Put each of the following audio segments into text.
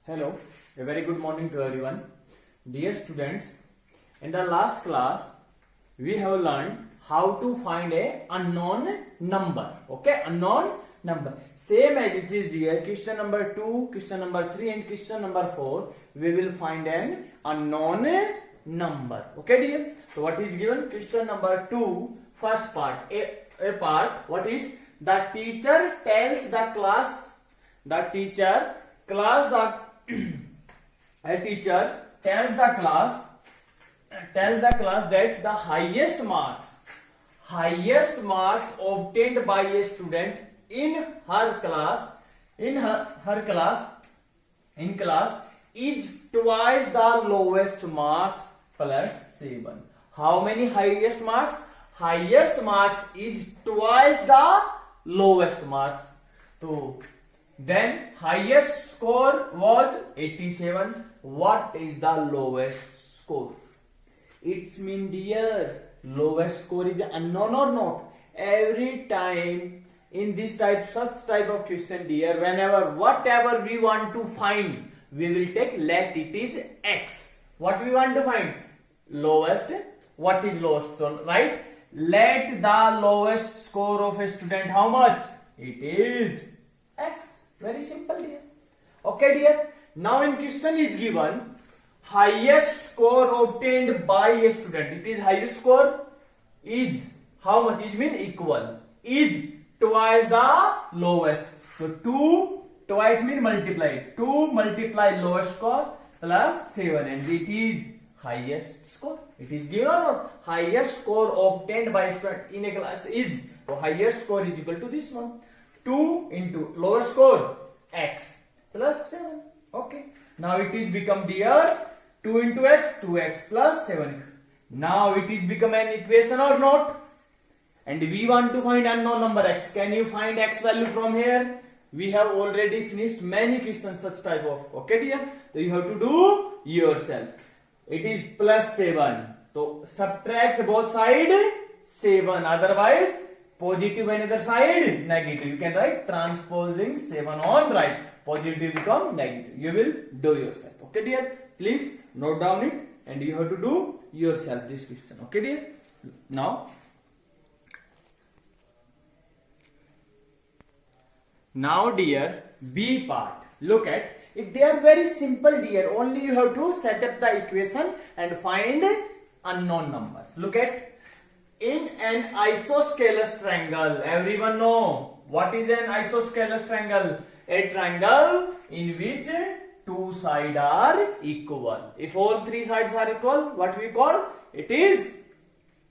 Hello, a very good morning to everyone. Dear students, in the last class, we have learned how to find a unknown number. Okay, unknown number. Same as it is here, question number 2, question number 3 and question number 4, we will find an unknown number. Okay dear? So what is given? Question number 2, first part, a part, what is? The teacher tells the class, a teacher tells the class that the highest marks obtained by a student in class is twice the lowest marks plus 7. How many highest marks? Highest marks is twice the lowest marks. So then highest score was 87. What is the lowest score? It's mean dear, lowest score is unknown or not. Every time in this such type of question dear, whatever we want to find, we will take let it is x. What we want to find? Lowest. What is lowest score, right? Let the lowest score of a student how much? It is x. Very simple dear. Okay dear. Now in question is given highest score obtained by a student. It is highest score is how much? Is mean equal. Is twice the lowest. So 2 twice mean multiply. 2 multiply lowest score plus 7 and it is highest score. It is given or not? Highest score obtained by student in a class is. So highest score is equal to this one. 2 into lowest score x plus 7. Okay. Now it is become dear 2 into x, 2x plus 7. Now it is become an equation or not? And we want to find unknown number x. Can you find x value from here? We have already finished many questions such type of. Okay dear? So you have to do yourself. It is plus 7. So subtract both side 7. Otherwise positive another side negative. You can write transposing 7 on right. Positive become negative. You will do yourself. Okay dear? Please note down it and you have to do yourself this question. Okay dear? Now dear, B part. Look at it. They are very simple dear. Only you have to set up the equation and find unknown numbers. Look at in an isosceles triangle. Everyone know what is an isosceles triangle? A triangle in which two sides are equal. If all three sides are equal, what we call? It is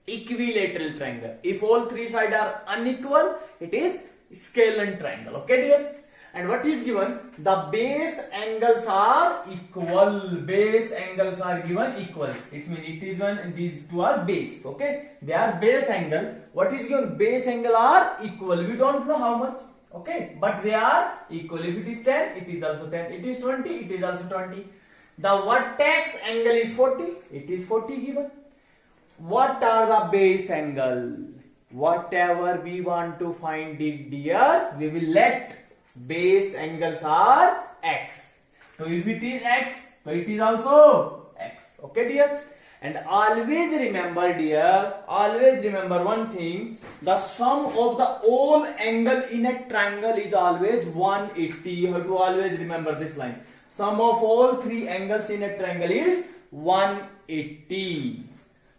equilateral triangle. If all three sides are unequal, it is scalene triangle. Okay dear? And what is given? The base angles are equal. Base angles are given equal. It means it is one and these two are base. Okay? They are base angle. What is given? Base angle are equal. We don't know how much. Okay? But they are equal. If it is 10, it is also 10. It is 20, it is also 20. The vertex angle is 40. It is 40 given. What are the base angle? Whatever we want to find it dear, we will let base angles are x. So if it is x, so it is also x. Okay dear? And always remember dear, always remember one thing, the sum of the all angle in a triangle is always 180. You have to always remember this line. Sum of all three angles in a triangle is 180.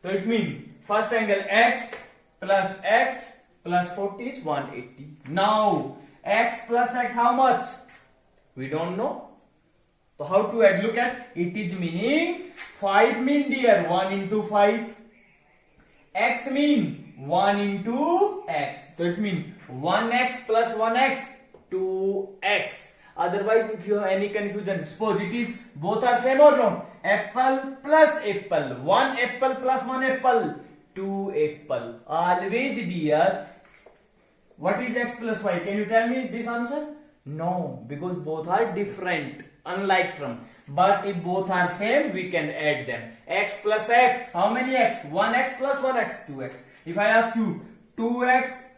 So it means first angle x plus 40 is 180. Now x plus x how much? We don't know. So how to add? Look at it is meaning 5 mean dear 1 into 5. X mean 1 into x. So it means 1x plus 1x 2x. Otherwise if you have any confusion, suppose it is both are same or no? Apple plus apple. 1 apple plus 1 apple. 2 apple. Always dear, what is x plus y? Can you tell me this answer? No, because both are different, unlike term. But if both are same, we can add them. X plus x. How many x? 1x plus 1x, 2x. If I ask you 2x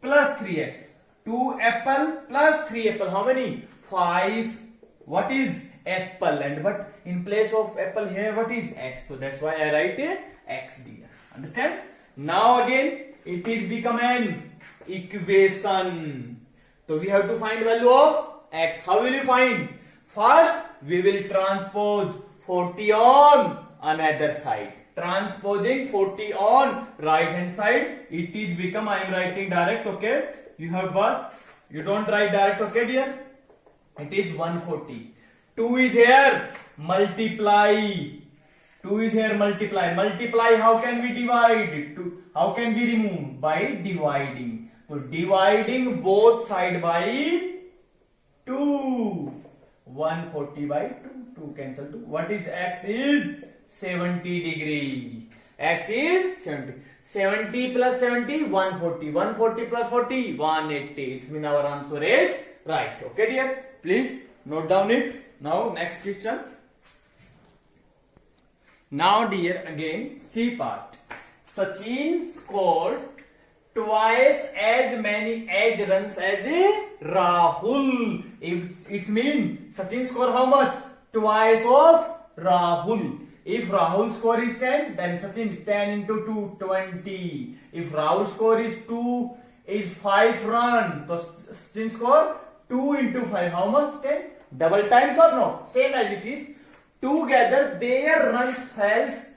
plus 3x, 2 apple plus 3 apple. How many? 5. What is apple, and but in place of apple here what is x, so that's why I write x dear. Understand? Now again it is become an equation, so we have to find value of x. How will you find? First we will transpose 40 on another side. Transposing 40 on right hand side, it is become, I am writing direct, okay? You have got, you don't write direct, okay dear? It is 140. 2 is here, multiply. 2 is here, multiply. Multiply, how can we divide? How can we remove? By dividing. So dividing both side by 2. 140 by 2. 2 cancel 2. What is x is? 70 degree. X is 70. 70 plus 70, 140. 140 plus 40, 180. It means our answer is right. Okay dear? Please note down it. Now next question. Now dear, again C part. Sachin scored twice as many edge runs as Rahul. If it means Sachin scored how much? Twice of Rahul. If Rahul score is 10, then Sachin 10 into 2, 20. If Rahul score is 2, is 5 run. So Sachin score 2 into 5. How much? 10? Double times or no? Same as it is. Together their runs falls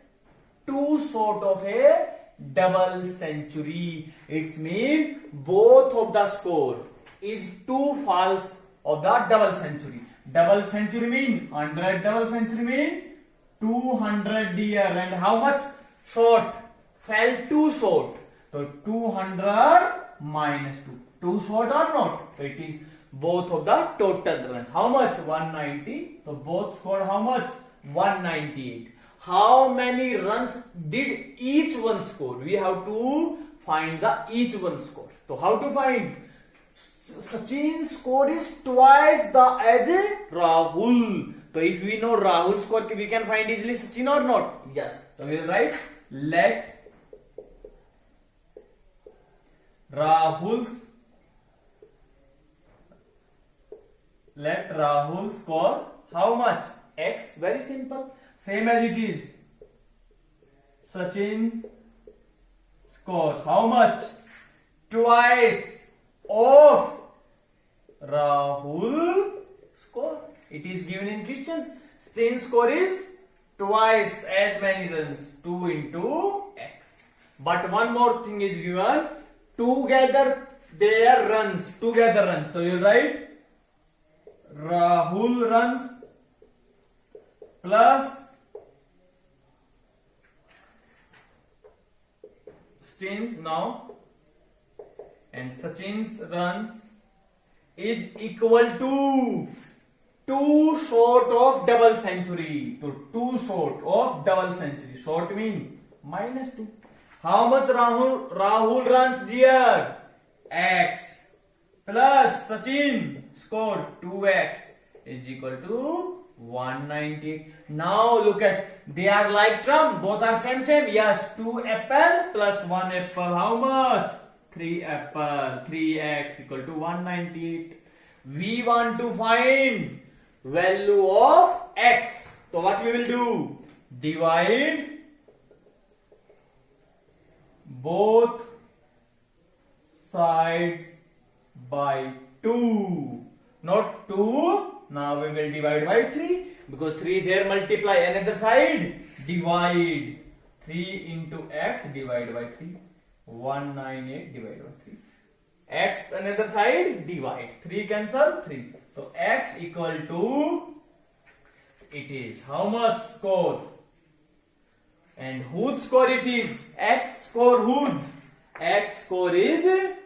2 short of a double century. It means both of the score is 2 falls of the double century. Double century mean 100. Double century mean 200 dear, and how much short? Fell 2 short. So 200 minus 2. 2 short or not? So it is both of the total runs. How much? 190. So both scored how much? 198. How many runs did each one score? We have to find the each one score. So how to find? Sachin's score is twice the as Rahul. So if we know Rahul's score, we can find easily Sachin or not? Yes. So we will write let Rahul's score how much? X. Very simple. Same as it is. Sachin scores how much? Twice of Rahul score. It is given in questions. Sachin score is twice as many runs. 2 into x. But one more thing is given. Together their runs. Together runs. So you write Rahul runs plus Sachin's now, and Sachin's runs is equal to 2 short of double century. So 2 short of double century. Short mean minus 2. How much Rahul runs here? X plus Sachin scored 2x is equal to 190. Now look at, they are like term, both are same. Yes, 2 apple plus 1 apple. How much? 3 apple. 3x equal to 198. We want to find value of x. So what we will do? Divide both sides by 2. Not 2. Now we will divide by 3. Because 3 is here, multiply. Another side, divide. 3 into x divided by 3. 198 divided by 3. X another side, divide. 3 cancel 3. So x equal to, it is how much score? And whose score it is? X score whose? X score is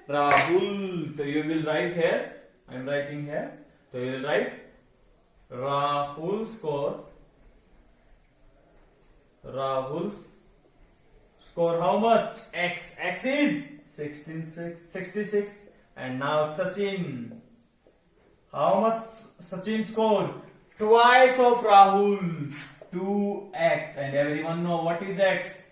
Rahul. So you will write here. I am writing here. So you will write Rahul's score. Rahul's score how much? X. X is 66. And now Sachin. How much Sachin scored? Twice of Rahul. 2x. And everyone know what is x?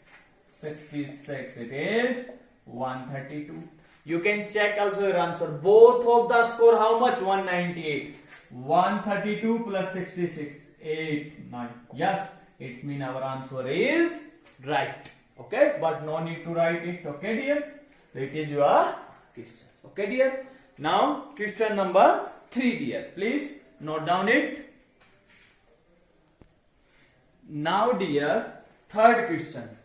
66. It is 132. You can check also your answer. Both of the score how much? 198. 132 plus 66. 8, 9. Yes, it means our answer is right. Okay, but no need to write it. Okay, dear. So it is your question. Okay, dear. Now, question number 3, dear. Please note down it. Now, dear, third question.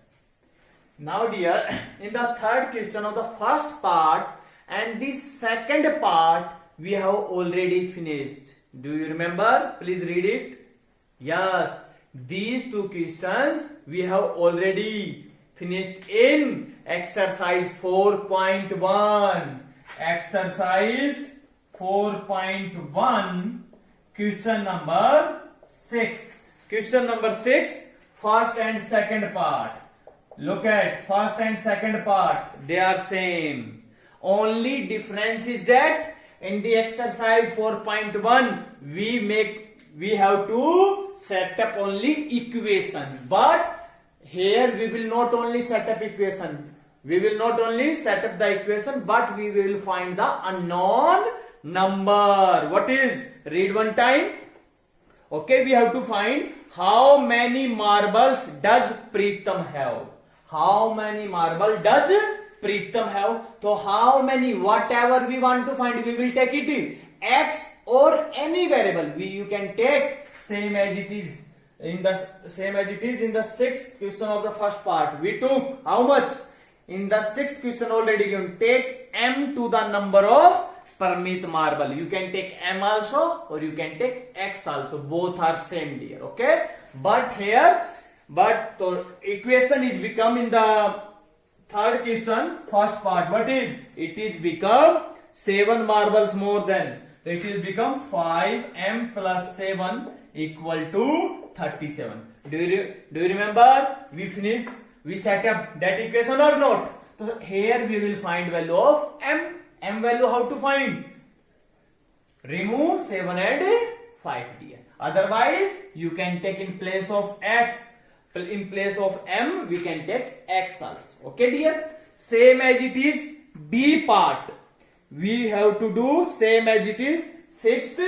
Now, dear, in the third question of the first part and the second part, we have already finished. Do you remember? Please read it. Yes, these two questions we have already finished in exercise 4.1. Exercise 4.1, question number 6. Question number 6, first and second part. Look at first and second part. They are same. Only difference is that in the exercise 4.1 we have to set up only equation. But here we will not only set up equation. We will not only set up the equation, but we will find the unknown number. What is? Read one time. Okay, we have to find how many marbles does Preetham have. How many marbles does Preetham have? So how many, whatever we want to find, we will take it x or any variable. You can take same as it is in the sixth question of the first part. We took how much? In the sixth question already given, take m to the number of Parmeet marble. You can take m also or you can take x also. Both are same, dear. Okay. But the equation is become in the third question first part. What is? It is become 7 marbles more than. It is become 5m plus 7 equal to 37. Do you remember? We set up that equation or not? So here we will find value of m. M value how to find? Remove 7 and 5, dear. Otherwise, you can take in place of x, in place of m, we can take x also. Okay, dear? Same as it is B part. We have to do same as it is sixth,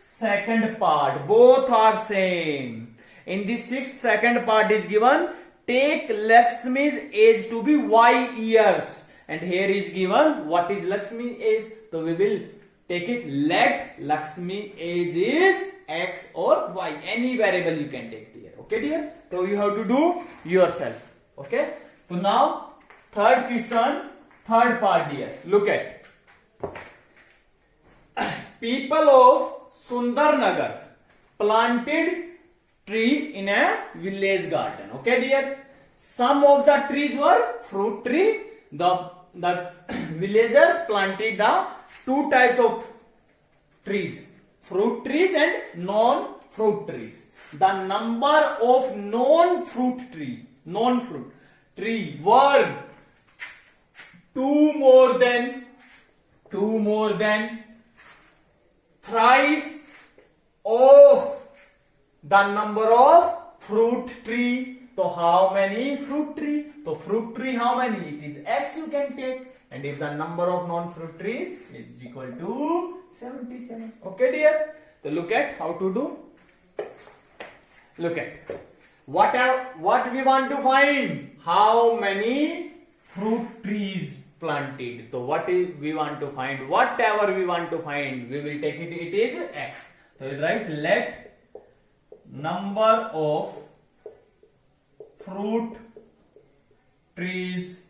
second part. Both are same. In the sixth, second part is given, take Lakshmi's age to be y years. And here is given what is Lakshmi age. So we will take it, let Lakshmi age is x or y. Any variable you can take, dear. Okay, dear? So you have to do yourself. Okay. So now third question, third part, dear. Look at. People of Sundarnagar planted tree in a village garden. Okay, dear? Some of the trees were fruit tree. The villagers planted the two types of trees, fruit trees and non-fruit trees. The number of non-fruit tree were two more than thrice of the number of fruit tree. So how many fruit tree? So fruit tree how many? It is x you can take. And if the number of non-fruit trees is equal to 77. Okay, dear? So look at how to do. Look at what we want to find. How many fruit trees planted? So we want to find? Whatever we want to find, we will take it. It is x. So we write let number of fruit trees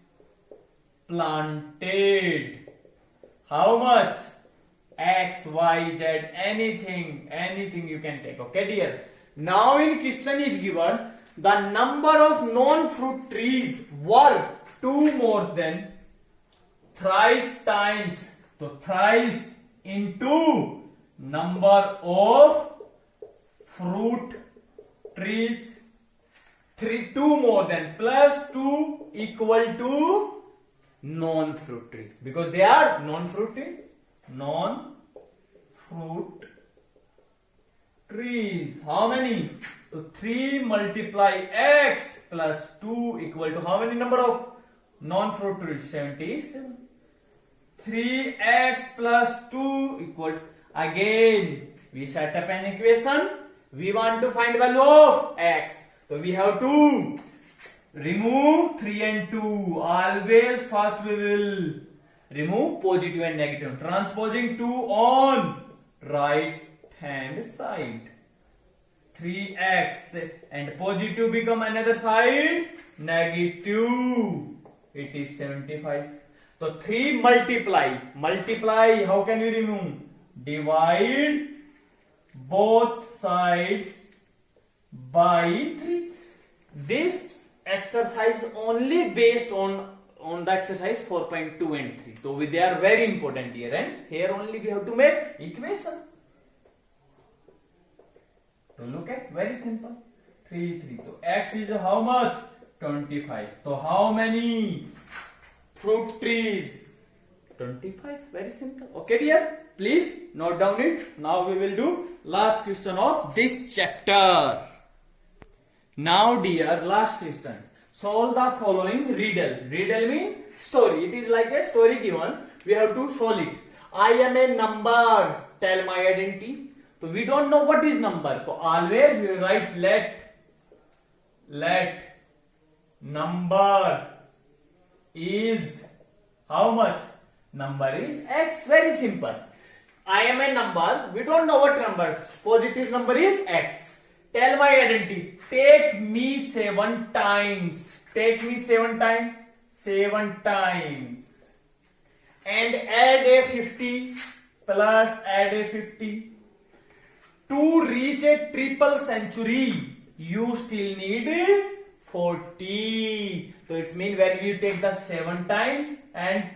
planted. How much? X, Y, Z, anything you can take. Okay, dear? Now in question is given the number of non-fruit trees were two more than thrice times. So thrice into number of fruit trees. 2 more than plus 2 equal to non-fruit tree, because they are non-fruit trees. How many? So 3 multiply x plus 2 equal to how many number of non-fruit trees? 77. 3x plus 2 equal to, again we set up an equation. We want to find value of x. So we have to remove 3 and 2. Always first we will remove positive and negative. Transposing 2 on right hand side. 3x and positive become another side negative. It is 75. So 3 multiply. How can we remove? Divide both sides by 3. This exercise only based on the exercise 4.2 and 3. So they are very important here, and here only we have to make equation. So look at, very simple. 3. So x is how much? 25. So how many fruit trees? 25. Very simple. Okay dear, please note down it. Now we will do last question of this chapter. Now dear, last question. Solve the following riddle. Riddle means story. It is like a story given. We have to solve it. I am a number. Tell my identity. So we don't know what is number. So always we write let number is how much? Number is x. Very simple. I am a number. We don't know what number. Positive number is x. Tell my identity. Take me 7 times. Take me 7 times. 7 times. And add a 50 plus add a 50. To reach a triple century, you still need 40. So it means when you take the 7 times and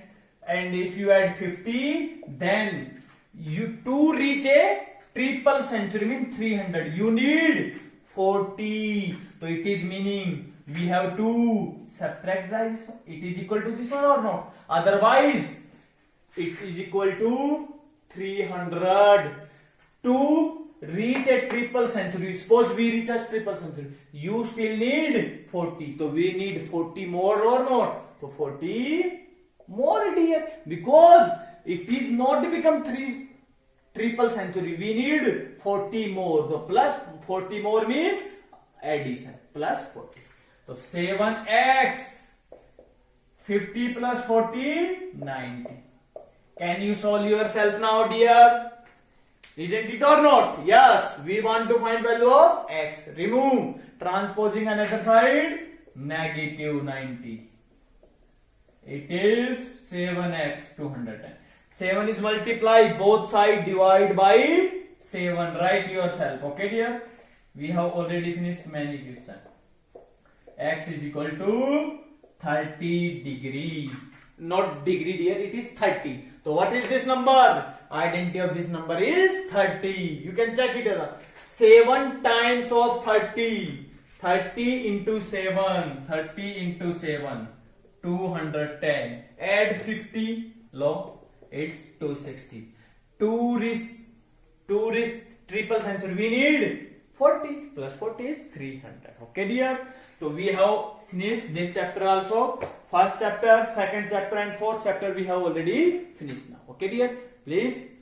if you add 50, then you to reach a triple century means 300. You need 40. So it is meaning we have to subtract this one. It is equal to this one or not? Otherwise, it is equal to 300. To reach a triple century, suppose we reach a triple century, you still need 40. So we need 40 more or not? So 40 more dear, because it is not to become triple century. We need 40 more. So plus 40 more means addition. Plus 40. So 7x 50 plus 40 90. Can you solve yourself now dear? Isn't it or not? Yes, we want to find value of x. Remove. Transposing another side negative 90. It is 7x 210. 7 is multiply, both side divide by 7. Write yourself. Okay dear? We have already finished many questions. X is equal to 30 degree. Not degree dear, it is 30. So what is this number? Identity of this number is 30. You can check it out. 7 times of 30. 30 into 7. 30 into 7. 210. Add 50. Low. It's 260. 2 is triple century. We need 40. Plus 40 is 300. Okay dear? So we have finished this chapter also. First chapter, second chapter and fourth chapter we have already finished now. Okay dear? Please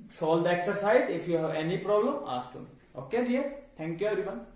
solve the exercise. If you have any problem, ask to me. Okay dear? Thank you everyone.